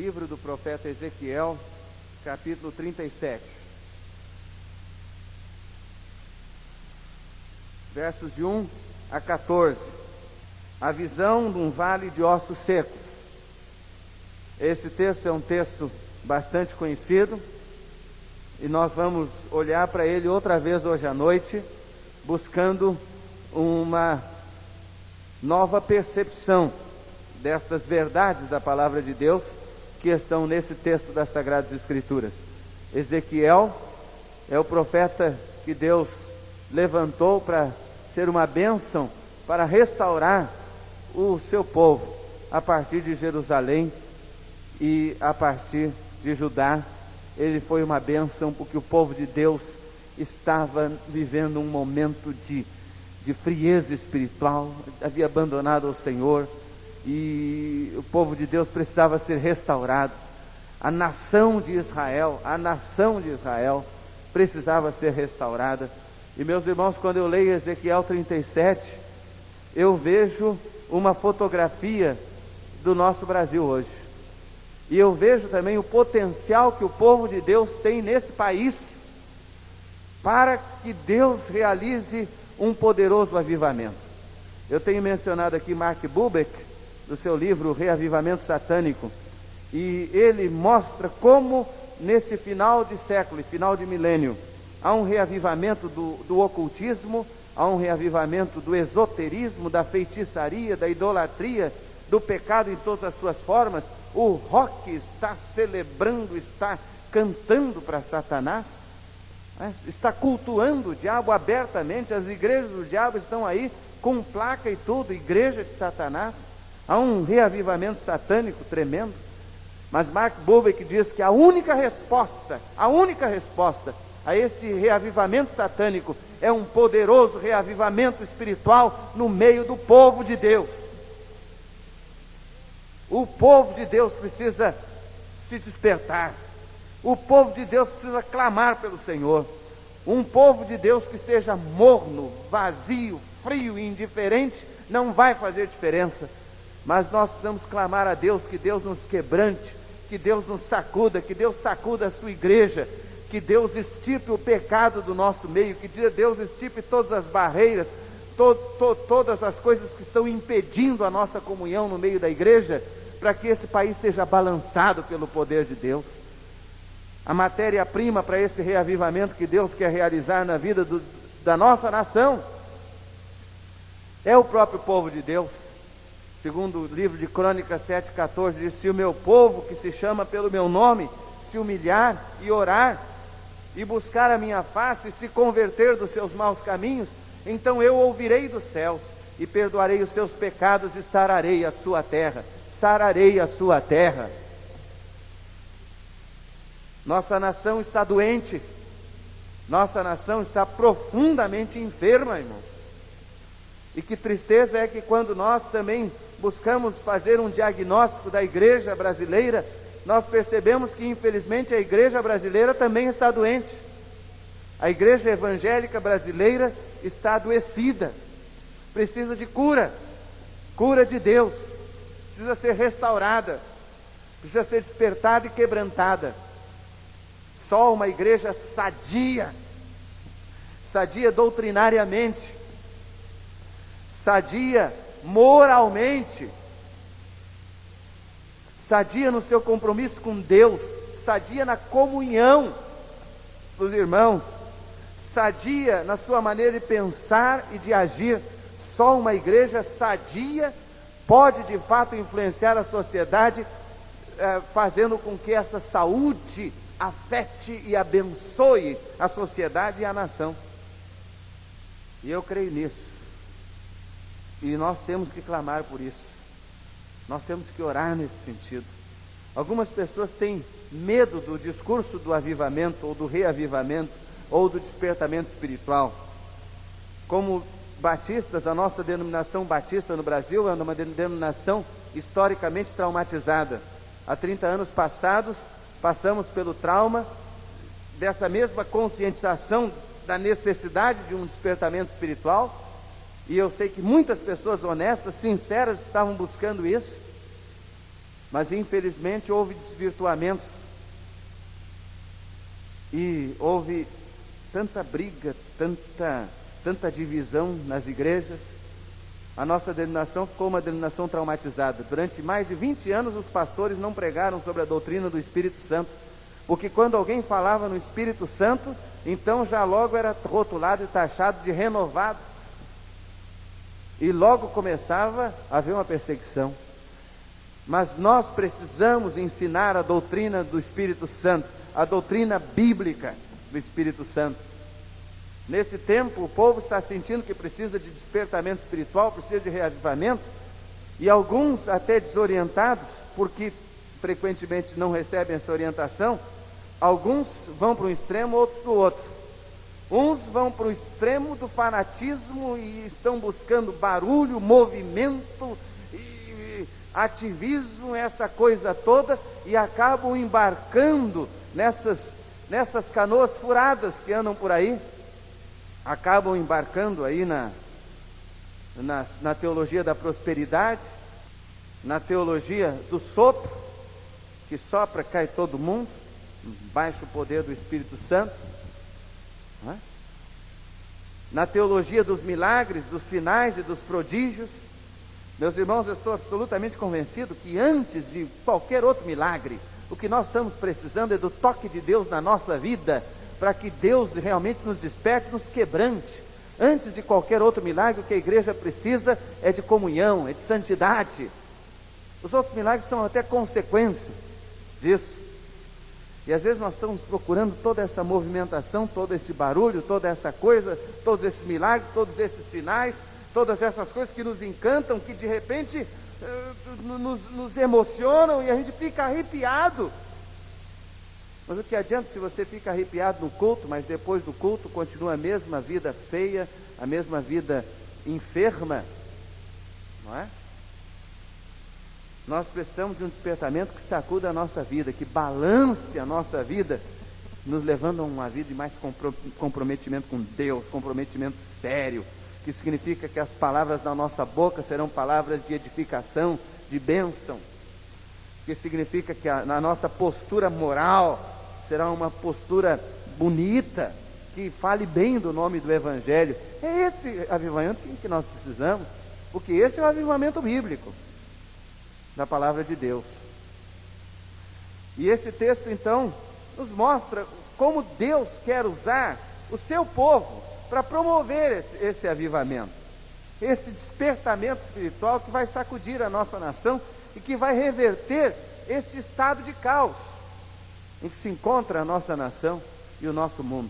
livro do profeta Ezequiel, capítulo 37, versos de 1 a 14. A visão de um vale de ossos secos. Esse texto é um texto bastante conhecido, e nós vamos olhar para ele outra vez hoje à noite, buscando uma nova percepção destas verdades da palavra de Deus que estão nesse texto das Sagradas Escrituras. Ezequiel é o profeta que Deus levantou para ser uma bênção, para restaurar o seu povo a partir de Jerusalém e a partir de Judá. Ele foi uma bênção porque o povo de Deus estava vivendo um momento de frieza espiritual, havia abandonado o Senhor, e o povo de Deus precisava ser restaurado. A nação de Israel precisava ser restaurada. E meus irmãos, quando eu leio Ezequiel 37, eu vejo uma fotografia do nosso Brasil hoje. E eu vejo também o potencial que o povo de Deus tem nesse país, para que Deus realize um poderoso avivamento. Eu tenho mencionado aqui Mark Bubeck, do seu livro Reavivamento Satânico, e ele mostra como nesse final de século e final de milênio há um reavivamento do ocultismo, há um reavivamento do esoterismo, da feitiçaria, da idolatria, do pecado em todas as suas formas. O rock está celebrando, está cantando para Satanás, está cultuando o diabo abertamente. As igrejas do diabo estão aí com placa e tudo, igreja de Satanás. Há um reavivamento satânico tremendo. Mas Mark Bubeck diz que a única resposta a esse reavivamento satânico é um poderoso reavivamento espiritual no meio do povo de Deus. O povo de Deus precisa se despertar. O povo de Deus precisa clamar pelo Senhor. Um povo de Deus que esteja morno, vazio, frio e indiferente não vai fazer diferença. Mas nós precisamos clamar a Deus, que Deus nos quebrante, que Deus nos sacuda, que Deus sacuda a sua igreja, que Deus extirpe o pecado do nosso meio, que Deus extirpe todas as barreiras, todas as coisas que estão impedindo a nossa comunhão no meio da igreja, para que esse país seja balançado pelo poder de Deus. A matéria-prima para esse reavivamento que Deus quer realizar na vida da nossa nação é o próprio povo de Deus. Segundo o livro de Crônicas 7,14, diz: se o meu povo, que se chama pelo meu nome, se humilhar e orar, e buscar a minha face, e se converter dos seus maus caminhos, então eu ouvirei dos céus, e perdoarei os seus pecados, e sararei a sua terra. Sararei a sua terra. Nossa nação está doente, nossa nação está profundamente enferma, irmãos. E que tristeza é que quando nós também buscamos fazer um diagnóstico da igreja brasileira, nós percebemos que infelizmente a igreja brasileira também está doente. A igreja evangélica brasileira está adoecida, precisa de cura de Deus, precisa ser restaurada, precisa ser despertada e quebrantada. Só uma igreja sadia doutrinariamente, sadia moralmente, sadia no seu compromisso com Deus, sadia na comunhão dos irmãos, sadia na sua maneira de pensar e de agir. Só uma igreja sadia pode de fato influenciar a sociedade, fazendo com que essa saúde afete e abençoe a sociedade e a nação. E eu creio nisso. E nós temos que clamar por isso. Nós temos que orar nesse sentido. Algumas pessoas têm medo do discurso do avivamento, ou do reavivamento, ou do despertamento espiritual. Como batistas, a nossa denominação batista no Brasil é uma denominação historicamente traumatizada. Há 30 anos passados, passamos pelo trauma dessa mesma conscientização da necessidade de um despertamento espiritual. E eu sei que muitas pessoas honestas, sinceras, estavam buscando isso. Mas infelizmente houve desvirtuamentos, e houve tanta briga, tanta divisão nas igrejas. A nossa denominação ficou uma denominação traumatizada. Durante mais de 20 anos os pastores não pregaram sobre a doutrina do Espírito Santo, porque quando alguém falava no Espírito Santo, então já logo era rotulado e taxado de renovado, e logo começava a haver uma perseguição. Mas nós precisamos ensinar a doutrina do Espírito Santo, a doutrina bíblica do Espírito Santo. Nesse tempo o povo está sentindo que precisa de despertamento espiritual, precisa de reavivamento, e alguns até desorientados, porque frequentemente não recebem essa orientação. Alguns vão para um extremo, outros para o outro. Uns vão para o extremo do fanatismo e estão buscando barulho, movimento e ativismo, essa coisa toda, e acabam embarcando nessas canoas furadas que andam por aí. Acabam embarcando aí na teologia da prosperidade, na teologia do sopro, que sopra, cai todo mundo, baixo o poder do Espírito Santo, não é? Na teologia dos milagres, dos sinais e dos prodígios. Meus irmãos, eu estou absolutamente convencido que antes de qualquer outro milagre, o que nós estamos precisando é do toque de Deus na nossa vida, para que Deus realmente nos desperte, nos quebrante. Antes de qualquer outro milagre, o que a igreja precisa é de comunhão, é de santidade. Os outros milagres são até consequência disso. E às vezes nós estamos procurando toda essa movimentação, todo esse barulho, toda essa coisa, todos esses milagres, todos esses sinais, todas essas coisas que nos encantam, que de repente nos emocionam e a gente fica arrepiado. Mas o que adianta se você fica arrepiado no culto, mas depois do culto continua a mesma vida feia, a mesma vida enferma, não é? Nós precisamos de um despertamento que sacuda a nossa vida, que balance a nossa vida, nos levando a uma vida de mais comprometimento com Deus, comprometimento sério, que significa que as palavras da nossa boca serão palavras de edificação, de bênção, que significa que na nossa postura moral será uma postura bonita, que fale bem do nome do Evangelho. É esse avivamento que nós precisamos, porque esse é o avivamento bíblico da palavra de Deus. E esse texto então nos mostra como Deus quer usar o seu povo para promover esse avivamento, esse despertamento espiritual que vai sacudir a nossa nação e que vai reverter esse estado de caos em que se encontra a nossa nação e o nosso mundo.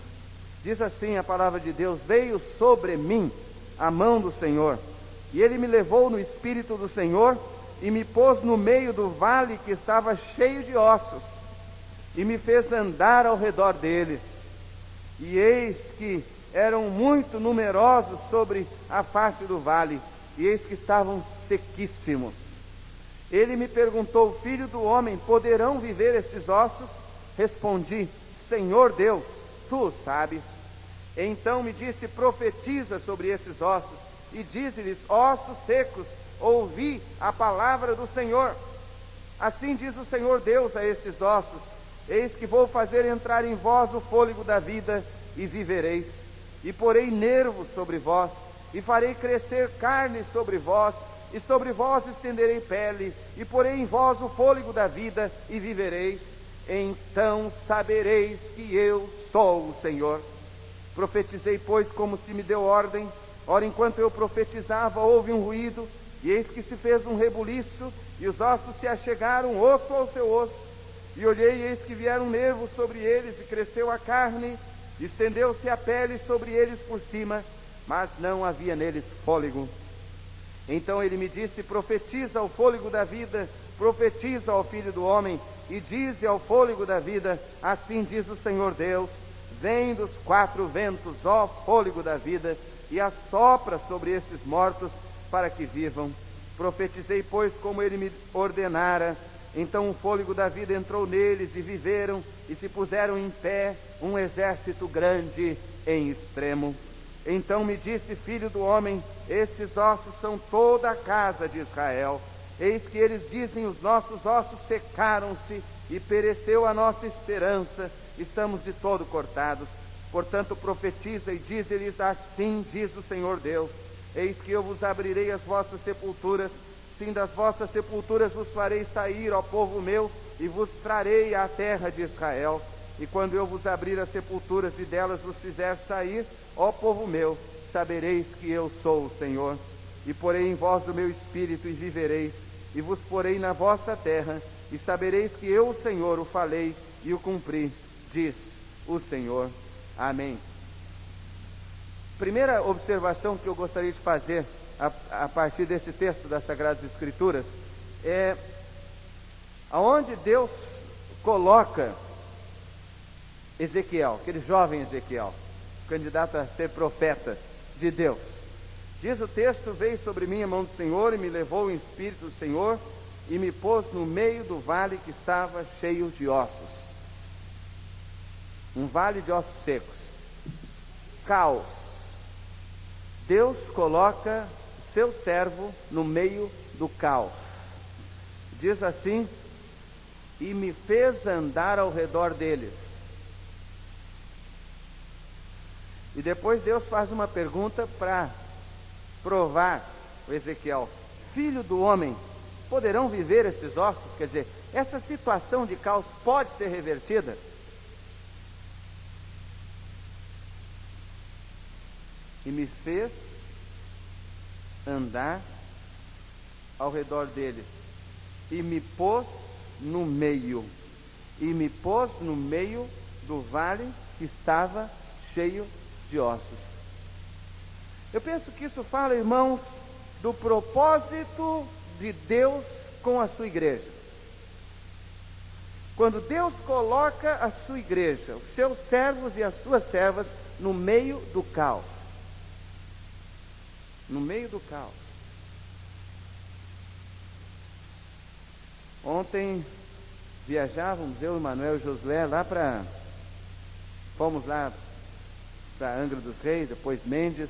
Diz assim a palavra de Deus: veio sobre mim a mão do Senhor, e Ele me levou no Espírito do Senhor, e me pôs no meio do vale que estava cheio de ossos, e me fez andar ao redor deles, e eis que eram muito numerosos sobre a face do vale, e eis que estavam sequíssimos. Ele me perguntou: filho do homem, poderão viver esses ossos? Respondi: Senhor Deus, tu o sabes. Então me disse: profetiza sobre esses ossos, e dize-lhes: ossos secos, ouvi a palavra do Senhor. Assim diz o Senhor Deus a estes ossos: eis que vou fazer entrar em vós o fôlego da vida, e vivereis. E porei nervos sobre vós, e farei crescer carne sobre vós, e sobre vós estenderei pele, e porei em vós o fôlego da vida, e vivereis. Então sabereis que eu sou o Senhor. Profetizei, pois, como se me deu ordem. Ora, enquanto eu profetizava, houve um ruído, e eis que se fez um rebuliço, e os ossos se achegaram, osso ao seu osso. E olhei, e eis que vieram nervos sobre eles, e cresceu a carne, estendeu-se a pele sobre eles por cima, mas não havia neles fôlego. Então ele me disse: profetiza ao fôlego da vida, profetiza ao filho do homem, e dize ao fôlego da vida: assim diz o Senhor Deus, vem dos quatro ventos, ó fôlego da vida, e assopra sobre estes mortos, para que vivam. Profetizei, pois, como ele me ordenara. Então o fôlego da vida entrou neles, e viveram, e se puseram em pé, um exército grande em extremo. Então me disse: filho do homem, estes ossos são toda a casa de Israel. Eis que eles dizem: os nossos ossos secaram-se e pereceu a nossa esperança, estamos de todo cortados. Portanto profetiza e dize-lhes: assim diz o Senhor Deus: eis que eu vos abrirei as vossas sepulturas, sim, das vossas sepulturas vos farei sair, ó povo meu, e vos trarei à terra de Israel. E quando eu vos abrir as sepulturas e delas vos fizer sair, ó povo meu, sabereis que eu sou o Senhor. E porei em vós o meu espírito e vivereis, e vos porei na vossa terra, e sabereis que eu, o Senhor, o falei e o cumpri, diz o Senhor. Amém. Primeira observação que eu gostaria de fazer a partir desse texto das Sagradas Escrituras é aonde Deus coloca Ezequiel, aquele jovem Ezequiel, candidato a ser profeta de Deus. Diz o texto: veio sobre mim a mão do Senhor e me levou em espírito do Senhor e me pôs no meio do vale que estava cheio de ossos. Um vale de ossos secos, caos. Deus coloca seu servo no meio do caos. Diz assim: e me fez andar ao redor deles. E depois Deus faz uma pergunta para provar o Ezequiel: filho do homem, poderão viver esses ossos? Quer dizer, essa situação de caos pode ser revertida? E me fez andar ao redor deles, e me pôs no meio, e me pôs no meio do vale que estava cheio de ossos. Eu penso que isso fala, irmãos, do propósito de Deus com a sua igreja. Quando Deus coloca a sua igreja, os seus servos e as suas servas no meio do caos. No meio do caos. Ontem viajávamos, eu, Manuel e Josué, fomos lá para Angra dos Reis, depois Mendes.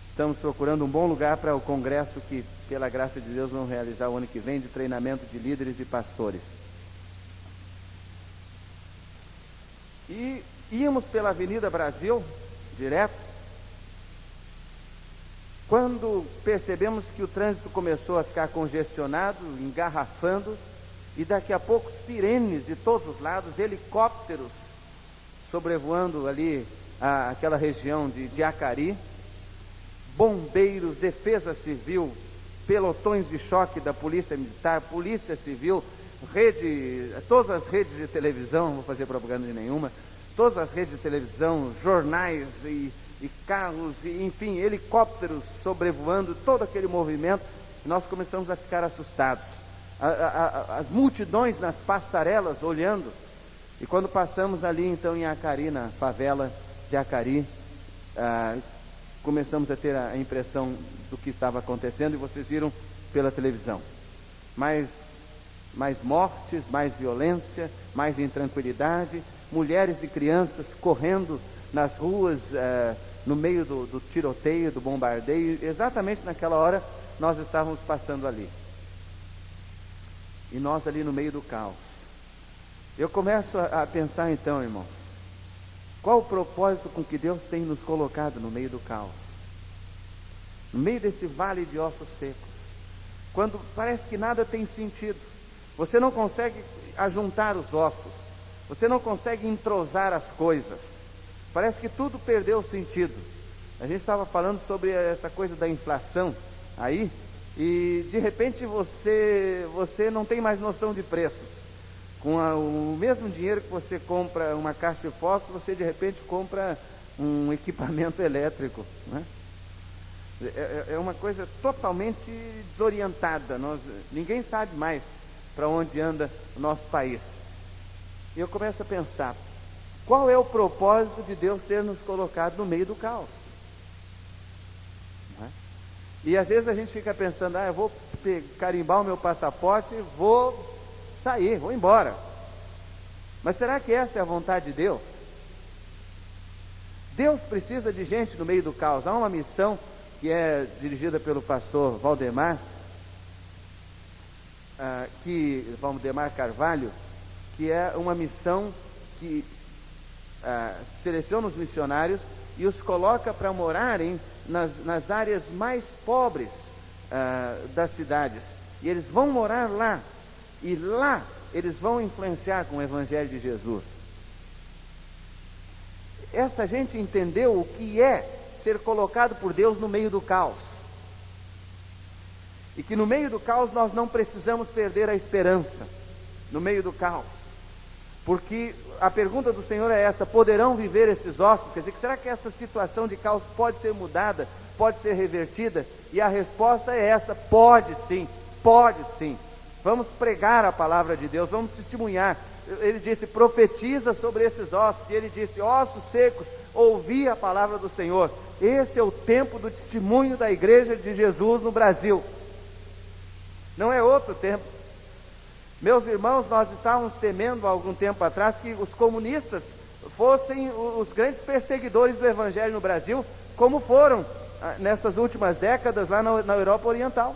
Estamos procurando um bom lugar para o congresso que, pela graça de Deus, vamos realizar o ano que vem, de treinamento de líderes e pastores. E íamos pela Avenida Brasil, direto, quando percebemos que o trânsito começou a ficar congestionado, engarrafando, e daqui a pouco sirenes de todos os lados, helicópteros sobrevoando ali aquela região de Acari, bombeiros, defesa civil, pelotões de choque da polícia militar, polícia civil, todas as redes de televisão, não vou fazer propaganda de nenhuma, todas as redes de televisão, jornais e carros, e, enfim, helicópteros sobrevoando, todo aquele movimento. Nós começamos a ficar assustados. As multidões nas passarelas olhando. E quando passamos ali então em Acari, na favela de Acari, começamos a ter a impressão do que estava acontecendo, e vocês viram pela televisão. Mais mortes, mais violência, mais intranquilidade, mulheres e crianças correndo nas ruas, no meio do tiroteio, do bombardeio. Exatamente naquela hora nós estávamos passando ali, e nós ali no meio do caos. Eu começo a pensar então, irmãos, qual o propósito com que Deus tem nos colocado no meio do caos, no meio desse vale de ossos secos, quando parece que nada tem sentido. Você não consegue ajuntar os ossos, você não consegue entrosar as coisas, parece que tudo perdeu sentido. A gente estava falando sobre essa coisa da inflação aí, e de repente você não tem mais noção de preços. Com o mesmo dinheiro que você compra uma caixa de fósforo, você de repente compra um equipamento elétrico, né? É uma coisa totalmente desorientada. Ninguém sabe mais para onde anda o nosso país. E eu começo a pensar, qual é o propósito de Deus ter nos colocado no meio do caos? Não é? E às vezes a gente fica pensando, eu vou carimbar o meu passaporte, vou sair, vou embora. Mas será que essa é a vontade de Deus? Deus precisa de gente no meio do caos. Há uma missão que é dirigida pelo pastor Valdemar, que Valdemar Carvalho, que é uma missão que seleciona os missionários e os coloca para morarem nas áreas mais pobres das cidades. E eles vão morar lá, e lá eles vão influenciar com o Evangelho de Jesus. Essa gente entendeu o que é ser colocado por Deus no meio do caos. E que no meio do caos nós não precisamos perder a esperança. No meio do caos. Porque a pergunta do Senhor é essa: poderão viver esses ossos? Quer dizer, será que essa situação de caos pode ser mudada? Pode ser revertida? E a resposta é essa: pode sim, pode sim. Vamos pregar a palavra de Deus, vamos testemunhar. Ele disse: profetiza sobre esses ossos. E ele disse: ossos secos, ouvi a palavra do Senhor. Esse é o tempo do testemunho da igreja de Jesus no Brasil. Não é outro tempo. Meus irmãos, nós estávamos temendo há algum tempo atrás que os comunistas fossem os grandes perseguidores do Evangelho no Brasil, como foram nessas últimas décadas lá na Europa Oriental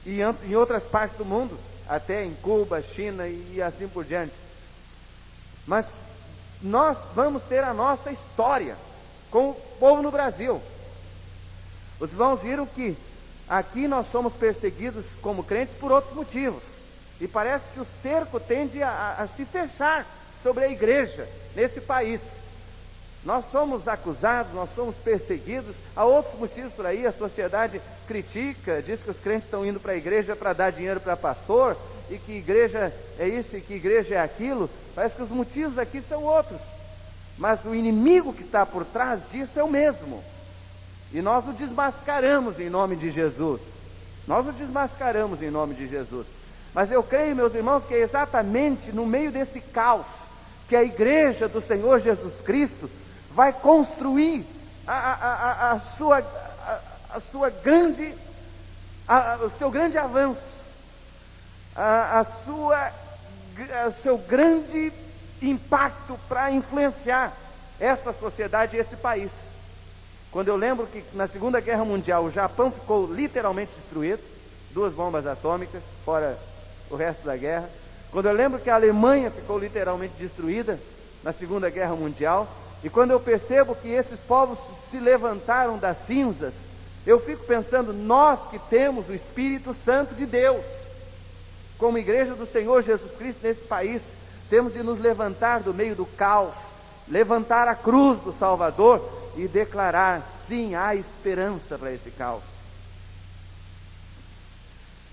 e em outras partes do mundo, até em Cuba, China e assim por diante. Mas nós vamos ter a nossa história com o povo no Brasil. Os irmãos viram que aqui nós somos perseguidos como crentes por outros motivos. E parece que o cerco tende a se fechar sobre a igreja nesse país. Nós somos acusados, nós somos perseguidos. Há outros motivos por aí. A sociedade critica, diz que os crentes estão indo para a igreja para dar dinheiro para pastor, e que igreja é isso e que igreja é aquilo. Parece que os motivos aqui são outros, mas o inimigo que está por trás disso é o mesmo. E nós o desmascaramos em nome de Jesus. Nós o desmascaramos em nome de Jesus. Mas eu creio, meus irmãos, que é exatamente no meio desse caos que a igreja do Senhor Jesus Cristo vai construir o seu grande avanço, o seu grande impacto para influenciar essa sociedade e esse país. Quando eu lembro que na Segunda Guerra Mundial o Japão ficou literalmente destruído, 2 bombas atômicas, fora o resto da guerra. Quando eu lembro que a Alemanha ficou literalmente destruída na Segunda Guerra Mundial, e quando eu percebo que esses povos se levantaram das cinzas, eu fico pensando: nós que temos o Espírito Santo de Deus, como igreja do Senhor Jesus Cristo nesse país, temos de nos levantar do meio do caos, levantar a cruz do Salvador e declarar: sim, há esperança para esse caos.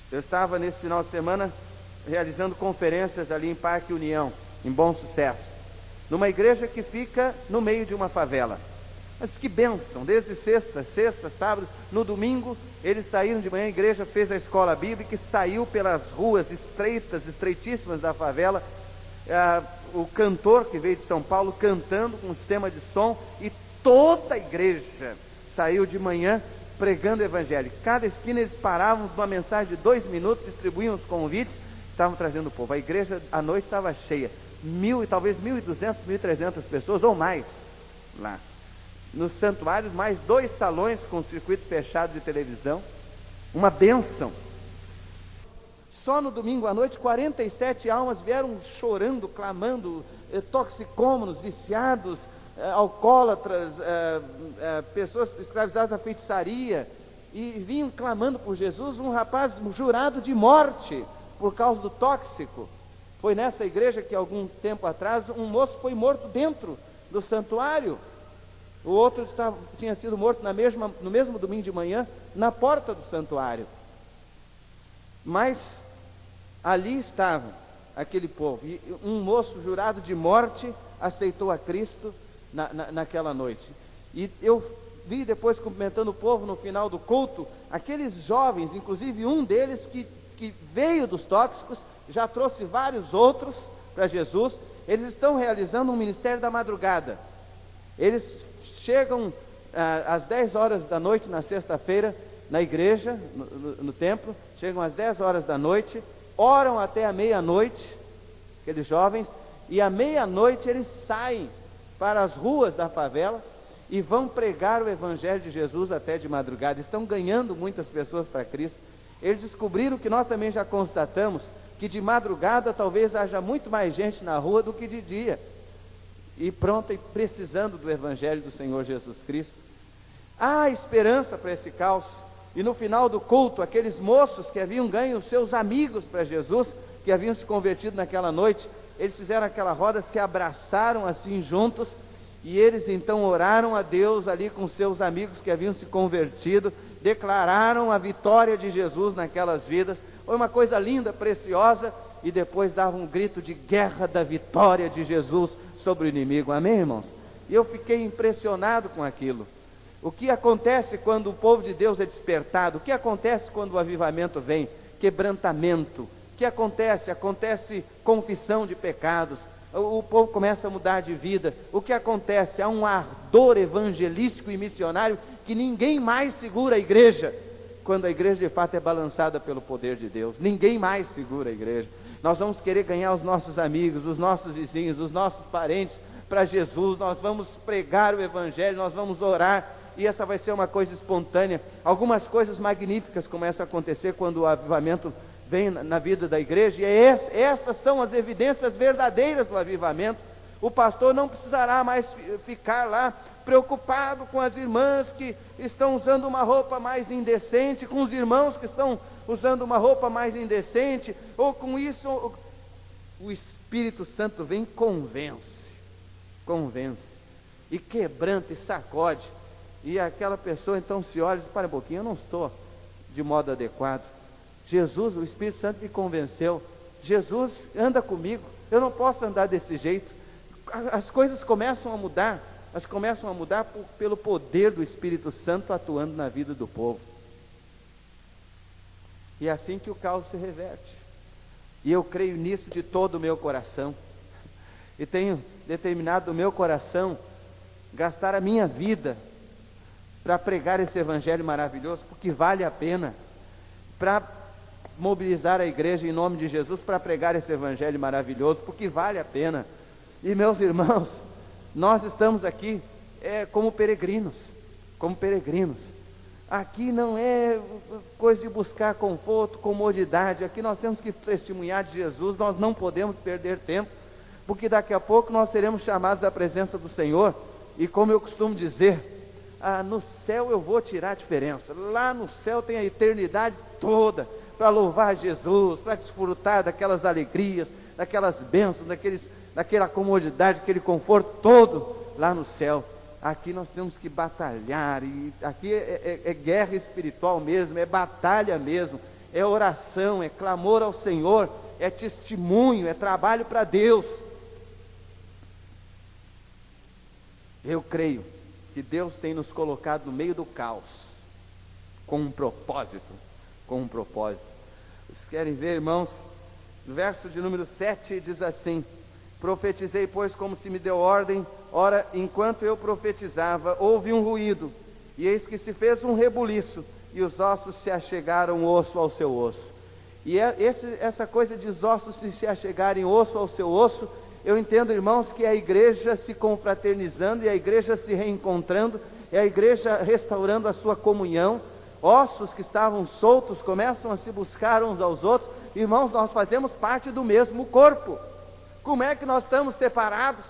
Eu estava nesse final de semana realizando conferências ali em Parque União, em Bom Sucesso, numa igreja que fica no meio de uma favela. Mas que bênção! Desde sexta, sábado, no domingo, eles saíram de manhã, a igreja fez a escola bíblica e saiu pelas ruas estreitíssimas da favela. O cantor que veio de São Paulo cantando com um sistema de som, e toda a igreja saiu de manhã pregando o Evangelho. Cada esquina eles paravam, uma mensagem de 2 minutos, distribuíam os convites, estavam trazendo o povo. A igreja à noite estava cheia, talvez 1.200, 1.300 pessoas ou mais lá. Nos santuários, mais 2 salões com circuito fechado de televisão, uma bênção. Só no domingo à noite, 47 almas vieram chorando, clamando, toxicômanos, viciados, alcoólatras, pessoas escravizadas à feitiçaria, e vinham clamando por Jesus. Um rapaz jurado de morte por causa do tóxico. Foi nessa igreja que algum tempo atrás um moço foi morto dentro do santuário. O outro tinha sido morto no mesmo domingo de manhã, na porta do santuário. Mas ali estava aquele povo, e um moço jurado de morte aceitou a Cristo naquela noite. E eu vi depois, cumprimentando o povo no final do culto, aqueles jovens, inclusive um deles que veio dos tóxicos, já trouxe vários outros para Jesus. Eles estão realizando um ministério da madrugada. Eles chegam às 10 horas da noite na sexta-feira na igreja, no templo, chegam às 10 horas da noite, oram até a meia-noite, aqueles jovens, e à meia-noite eles saem para as ruas da favela e vão pregar o Evangelho de Jesus até de madrugada. Estão ganhando muitas pessoas para Cristo. Eles descobriram que nós também já constatamos, que de madrugada talvez haja muito mais gente na rua do que de dia, e pronta e precisando do Evangelho do Senhor Jesus Cristo. Há esperança para esse caos. E no final do culto, aqueles moços que haviam ganho os seus amigos para Jesus, que haviam se convertido naquela noite, eles fizeram aquela roda, se abraçaram assim juntos, e eles então oraram a Deus ali com seus amigos que haviam se convertido, declararam a vitória de Jesus naquelas vidas. Foi uma coisa linda, preciosa, e depois davam um grito de guerra da vitória de Jesus sobre o inimigo. Amém, irmãos? E eu fiquei impressionado com aquilo. O que acontece quando o povo de Deus é despertado? O que acontece quando o avivamento vem? Quebrantamento. O que acontece? Acontece confissão de pecados. O povo começa a mudar de vida. O que acontece? Há um ardor evangelístico e missionário que ninguém mais segura a igreja, quando a igreja de fato é balançada pelo poder de Deus. Ninguém mais segura a igreja. Nós vamos querer ganhar os nossos amigos, os nossos vizinhos, os nossos parentes para Jesus. Nós vamos pregar o Evangelho, nós vamos orar, e essa vai ser uma coisa espontânea. Algumas coisas magníficas começam a acontecer quando o avivamento vem na vida da igreja, e estas são as evidências verdadeiras do avivamento. O pastor não precisará mais ficar lá preocupado com as irmãs que estão usando uma roupa mais indecente, com os irmãos que estão usando uma roupa mais indecente, ou com isso. O Espírito Santo vem e convence, e quebranta e sacode, e aquela pessoa então se olha e diz: para um pouquinho, eu não estou de modo adequado. Jesus, o Espírito Santo me convenceu, Jesus anda comigo, eu não posso andar desse jeito. As coisas começam a mudar, pelo poder do Espírito Santo atuando na vida do povo. E é assim que o caos se reverte, e eu creio nisso de todo o meu coração, e tenho determinado no meu coração gastar a minha vida para pregar esse Evangelho maravilhoso, porque vale a pena, para mobilizar a igreja em nome de Jesus para pregar esse Evangelho maravilhoso, porque vale a pena. E meus irmãos, nós estamos aqui como peregrinos. Aqui não é coisa de buscar conforto, comodidade. Aqui nós temos que testemunhar de Jesus. Nós não podemos perder tempo, porque daqui a pouco nós seremos chamados à presença do Senhor. E como eu costumo dizer, no céu eu vou tirar a diferença. Lá no céu tem a eternidade toda para louvar Jesus, para desfrutar daquelas alegrias, daquelas bênçãos, daquela comodidade, aquele conforto todo lá no céu. Aqui nós temos que batalhar, e aqui é guerra espiritual mesmo, é batalha mesmo, é oração, é clamor ao Senhor, é testemunho, é trabalho para Deus. Eu creio que Deus tem nos colocado no meio do caos, com um propósito. Vocês querem ver, irmãos? No verso de número 7 diz assim: profetizei, pois, como se me deu ordem. Ora, enquanto eu profetizava, houve um ruído, e eis que se fez um rebuliço, e os ossos se achegaram osso ao seu osso. E essa coisa de os ossos se achegarem osso ao seu osso, eu entendo, irmãos, que é a igreja se confraternizando, e a igreja se reencontrando, é a igreja restaurando a sua comunhão. Ossos que estavam soltos começam a se buscar uns aos outros. Irmãos, nós fazemos parte do mesmo corpo. Como é que nós estamos separados?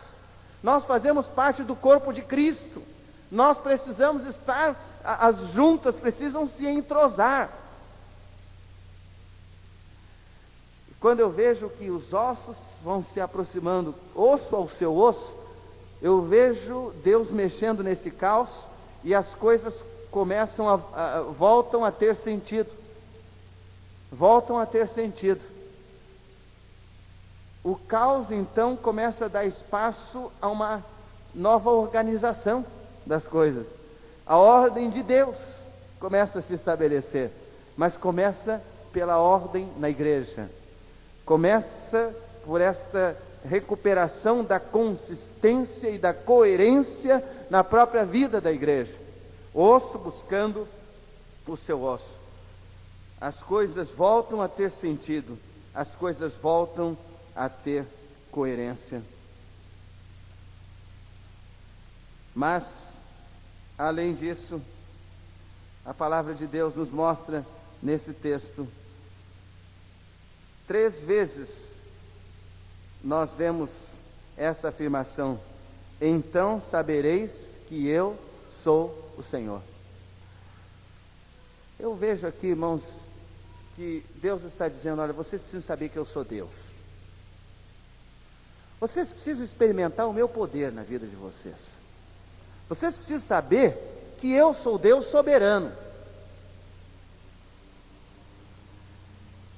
Nós fazemos parte do corpo de Cristo. Nós precisamos estar, as juntas precisam se entrosar. Quando eu vejo que os ossos vão se aproximando, osso ao seu osso, eu vejo Deus mexendo nesse caos, e as coisas voltam a ter sentido. O caos então começa a dar espaço a uma nova organização das coisas. A ordem de Deus começa a se estabelecer, mas começa pela ordem na igreja. Começa por esta recuperação da consistência e da coerência na própria vida da igreja. Osso buscando o seu osso. As coisas voltam a ter sentido, as coisas voltam a ter coerência. Mas, além disso, a palavra de Deus nos mostra nesse texto, 3 vezes nós vemos essa afirmação: então sabereis que eu sou o Senhor. Eu vejo aqui, irmãos, que Deus está dizendo: olha, vocês precisam saber que eu sou Deus. Vocês precisam experimentar o meu poder na vida de vocês. Vocês precisam saber que eu sou Deus soberano.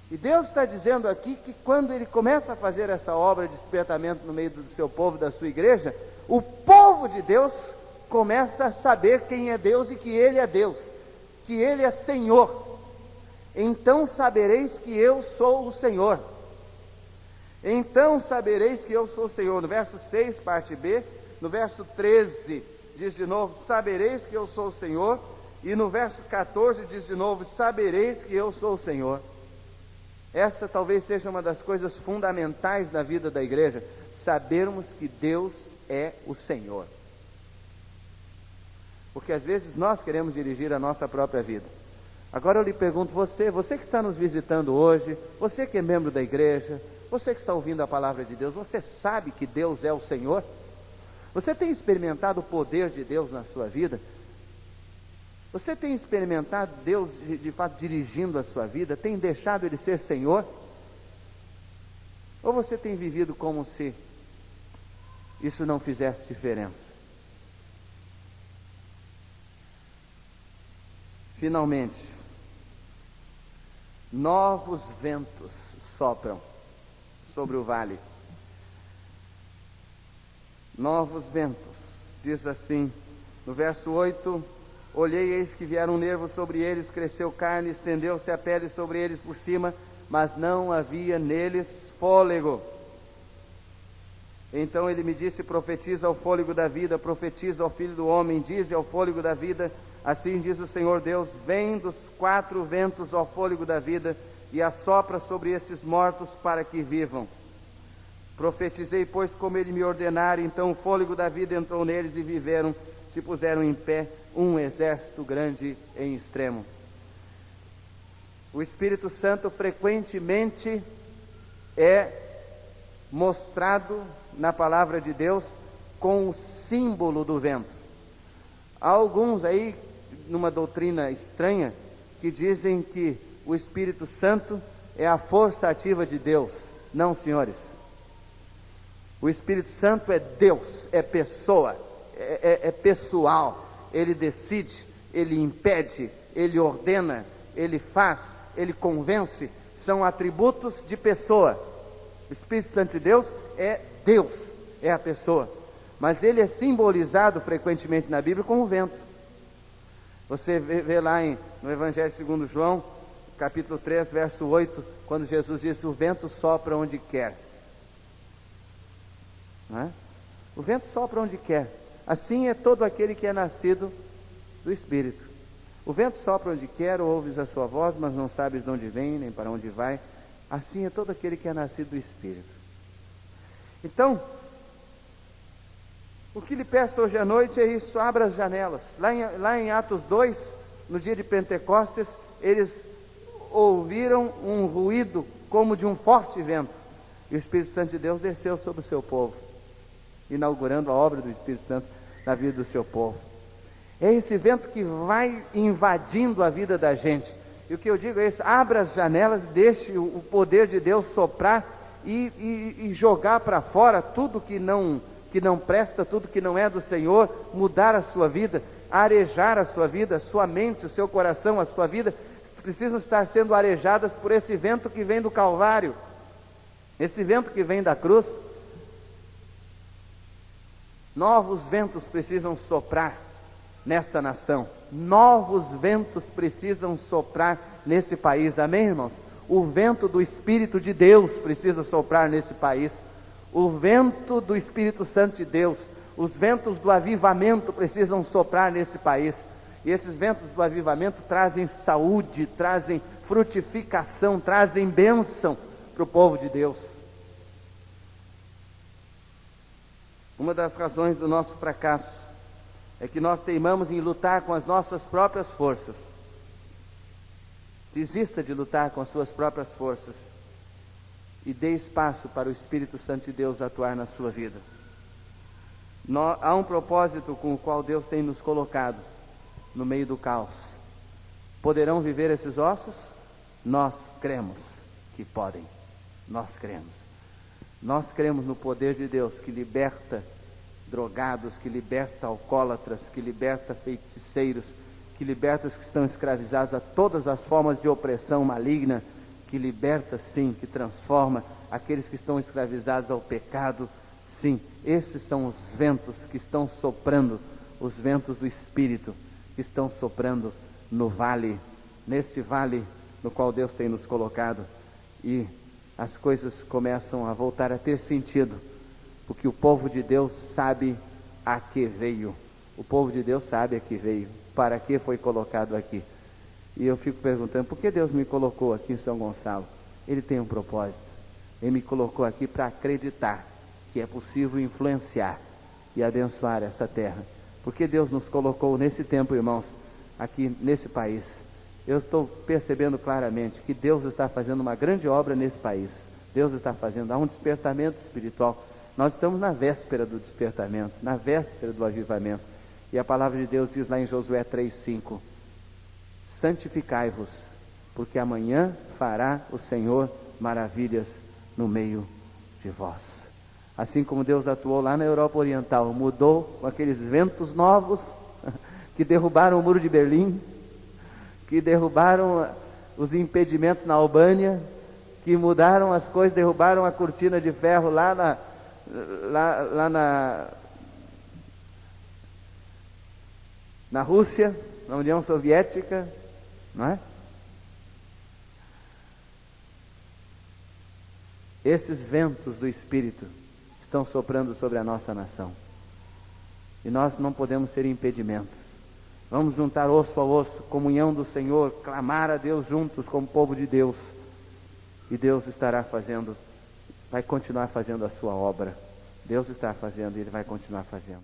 E Deus está dizendo aqui que quando Ele começa a fazer essa obra de despertamento no meio do seu povo, da sua igreja, o povo de Deus começa a saber quem é Deus e que Ele é Deus, que Ele é Senhor. Então sabereis que eu sou o Senhor. Então sabereis que eu sou o Senhor. No verso 6, parte B, no verso 13, diz de novo: sabereis que eu sou o Senhor. E no verso 14 diz de novo: sabereis que eu sou o Senhor. Essa talvez seja uma das coisas fundamentais da vida da igreja, sabermos que Deus é o Senhor. Porque às vezes nós queremos dirigir a nossa própria vida. Agora eu lhe pergunto, você que está nos visitando hoje, você que é membro da igreja, você que está ouvindo a palavra de Deus, você sabe que Deus é o Senhor? Você tem experimentado o poder de Deus na sua vida? Você tem experimentado Deus de fato dirigindo a sua vida? Tem deixado Ele ser Senhor? Ou você tem vivido como se isso não fizesse diferença? Finalmente, novos ventos sopram sobre o vale. Novos ventos, diz assim, no verso 8: olhei, eis que vieram nervos sobre eles, cresceu carne, estendeu-se a pele sobre eles por cima, mas não havia neles fôlego. Então ele me disse: profetiza ao fôlego da vida, profetiza ao filho do homem, dize ao fôlego da vida: assim diz o Senhor Deus, vem dos 4 ventos ao fôlego da vida, e assopra sobre esses mortos para que vivam. Profetizei, pois, como ele me ordenara, então o fôlego da vida entrou neles e viveram, se puseram em pé, um exército grande em extremo. O Espírito Santo frequentemente é mostrado na palavra de Deus com o símbolo do vento. Há alguns aí, numa doutrina estranha, que dizem que o Espírito Santo é a força ativa de Deus. Não, senhores. O Espírito Santo é Deus, é pessoa, é pessoal. Ele decide, ele impede, ele ordena, ele faz, ele convence. São atributos de pessoa. O Espírito Santo de Deus, é a pessoa. Mas ele é simbolizado frequentemente na Bíblia como o vento. Você vê lá no Evangelho segundo João, capítulo 3, verso 8, quando Jesus disse: o vento sopra onde quer. Não é? O vento sopra onde quer. Assim é todo aquele que é nascido do Espírito. O vento sopra onde quer, ouves a sua voz, mas não sabes de onde vem, nem para onde vai. Assim é todo aquele que é nascido do Espírito. Então, o que lhe peço hoje à noite é isso: abra as janelas. Lá em Atos 2, no dia de Pentecostes, eles ouviram um ruído como de um forte vento. E o Espírito Santo de Deus desceu sobre o seu povo, inaugurando a obra do Espírito Santo na vida do seu povo. É esse vento que vai invadindo a vida da gente. E o que eu digo é isso: abra as janelas, deixe o poder de Deus soprar e jogar para fora tudo que não presta, tudo que não é do Senhor, mudar a sua vida, arejar a sua vida, a sua mente, o seu coração, a sua vida, precisam estar sendo arejadas por esse vento que vem do Calvário, esse vento que vem da cruz. Novos ventos precisam soprar nesta nação, novos ventos precisam soprar nesse país, amém, irmãos? O vento do Espírito de Deus precisa soprar nesse país, o vento do Espírito Santo de Deus, os ventos do avivamento precisam soprar nesse país. E esses ventos do avivamento trazem saúde, trazem frutificação, trazem bênção para o povo de Deus. Uma das razões do nosso fracasso é que nós teimamos em lutar com as nossas próprias forças. Desista de lutar com as suas próprias forças e dê espaço para o Espírito Santo de Deus atuar na sua vida. Há um propósito com o qual Deus tem nos colocado no meio do caos. Poderão viver esses ossos? Nós cremos que podem. Nós cremos. Nós cremos no poder de Deus que liberta drogados, que liberta alcoólatras, que liberta feiticeiros, que liberta os que estão escravizados a todas as formas de opressão maligna, que liberta sim, que transforma aqueles que estão escravizados ao pecado. Sim, esses são os ventos que estão soprando, os ventos do Espírito que estão soprando no vale, neste vale no qual Deus tem nos colocado, e as coisas começam a voltar a ter sentido, porque o povo de Deus sabe a que veio. O povo de Deus sabe a que veio, para que foi colocado aqui. E eu fico perguntando, por que Deus me colocou aqui em São Gonçalo? Ele tem um propósito. Ele me colocou aqui para acreditar que é possível influenciar e abençoar essa terra. Porque Deus nos colocou nesse tempo, irmãos, aqui nesse país. Eu estou percebendo claramente que Deus está fazendo uma grande obra nesse país. Deus está fazendo, há um despertamento espiritual. Nós estamos na véspera do despertamento, na véspera do avivamento. E a palavra de Deus diz lá em Josué 3:5: santificai-vos, porque amanhã fará o Senhor maravilhas no meio de vós. Assim como Deus atuou lá na Europa Oriental, mudou com aqueles ventos novos que derrubaram o muro de Berlim, que derrubaram os impedimentos na Albânia, que mudaram as coisas, derrubaram a cortina de ferro lá na Rússia, na União Soviética, não é? Esses ventos do Espírito estão soprando sobre a nossa nação, e nós não podemos ser impedimentos. Vamos juntar osso a osso, comunhão do Senhor, clamar a Deus juntos como povo de Deus, e Deus estará fazendo, vai continuar fazendo a sua obra. Deus está fazendo e Ele vai continuar fazendo.